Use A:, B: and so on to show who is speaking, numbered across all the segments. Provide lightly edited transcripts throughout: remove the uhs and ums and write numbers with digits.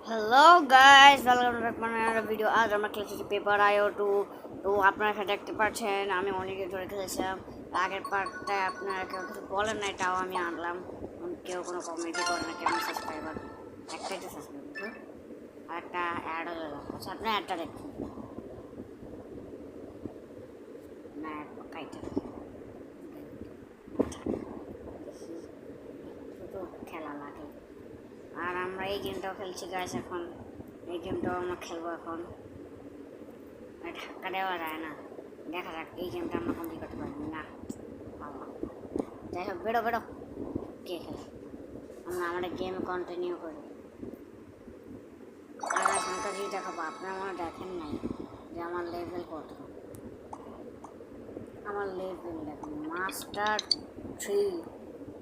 A: Hello guys welcome back my another video. আজ আমরা খেলছি পেপার আইও 2। তো আপনারা এখানে দেখতে পাচ্ছেন আমি অনেক ধরে খেলেছিলাম। আগের পার্টটা আপনারা কেউ কিছু বলেন না, এটাও আমি আনলাম। কেউ কোনো কমেন্টই করে না, কেমন সাবস্ক্রাইবার একটাই তো সাবস্ক্রাইবার আর একটা অ্যাড হয়ে গেল। আচ্ছা আপনি অ্যাডটা দেখুন না, কাইটা শুধু খেলা লাগে। আর আমরা এই গেমটাও খেলছি গাইস। এখন এই গেমটাও আমরা খেলবো। এখন ধাক্কা দেওয়া যায় না, দেখা যাক এই গেমটা আমরা কমপ্লিট করতে পারবো না। ভালো, যাই হোক বেরো বেরো, কে খেলে আমরা আমাদের গেম কন্টিনিউ করি। আর এখনকার যদি দেখাবো, আপনারা মনে দেখেন নাই যে আমার লেভেল কত। আমার লেভেল দেখুন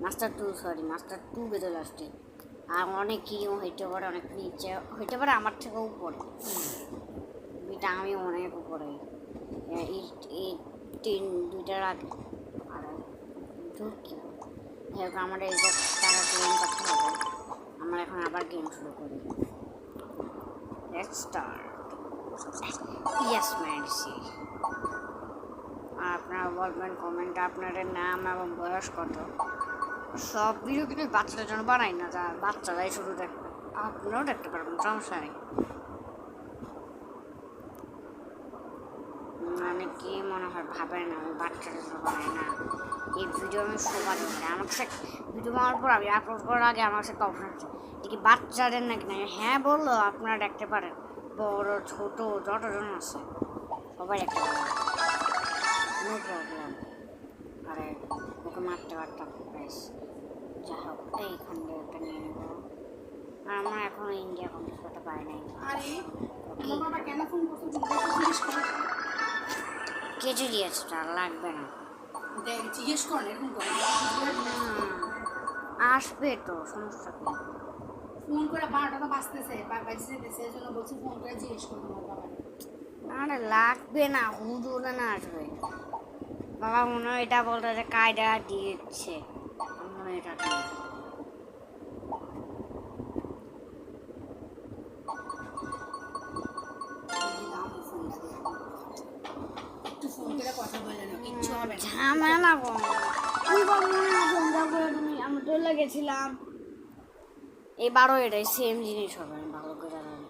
A: মাস্টার 2 বেঁধে লাস্টে। আর অনেক কিও হইতে পারে, অনেক নিচে হইতে পারে, আমার থেকেও উপরে। এটা আমি অনেক উপরে, এই দুইটার আগে। আর ঢুকি যাই হোক, আমার এই যে তারা গেম করতে হবে। আমরা এখন আবার গেম শুরু করি। Let's start. Yes Messi. আপনারা বলবেন কমেন্টে আপনাদের নাম এবং বয়স কত। সব ভিডিও কিন্তু বাচ্চাদের জন্য বানাই না, যা বাচ্চারাই শুধু দেখবে, আপনারাও দেখতে পারবেন, সমস্যা নেই। মানে কি মনে হয় ভাবেন আমি বাচ্চাদের জন্য বানাই না। এই ভিডিও আমি সবার জন্য, আমার কাছে ভিডিও বানানোর পর আমি আপলোড করার আগে আমার কাছে একটা অপশন আছে, দেখি বাচ্চাদের নাকি না। হ্যাঁ বললো, আপনারা দেখতে পারেন, বড় ছোট যতজন আছে সবাই দেখতে পারেন, নো প্রবলেম। আরে ওকে মারতে পারতাম ব্যাস। যা হোক এইখান দিয়ে একটা নিয়ে নেব। আর আমরা এখন ইন্ডিয়া কমপ্লিট করতে পারি নাই। কে চলিয়েছে, তার লাগবে না,
B: জিজ্ঞেস করেন এরকম করে
A: আসবে তো, সমস্যা কি।
B: ফোন করে 12টা তো বাজতেছে, বাজতে যেতেছে, এই জন্য বলছি ফোন করে জিজ্ঞেস করবো বাবা।
A: আরে লাগবে না, হুজুরে না আসবে। বাবা মনে হয় এটা বলতে যে কায়দা দিচ্ছে, মনে হয় এটা ঝামেলা তুমি আমি চলে গেছিলাম। এবারও এটাই সেম জিনিস হবে, আমি ভালো করে জানি।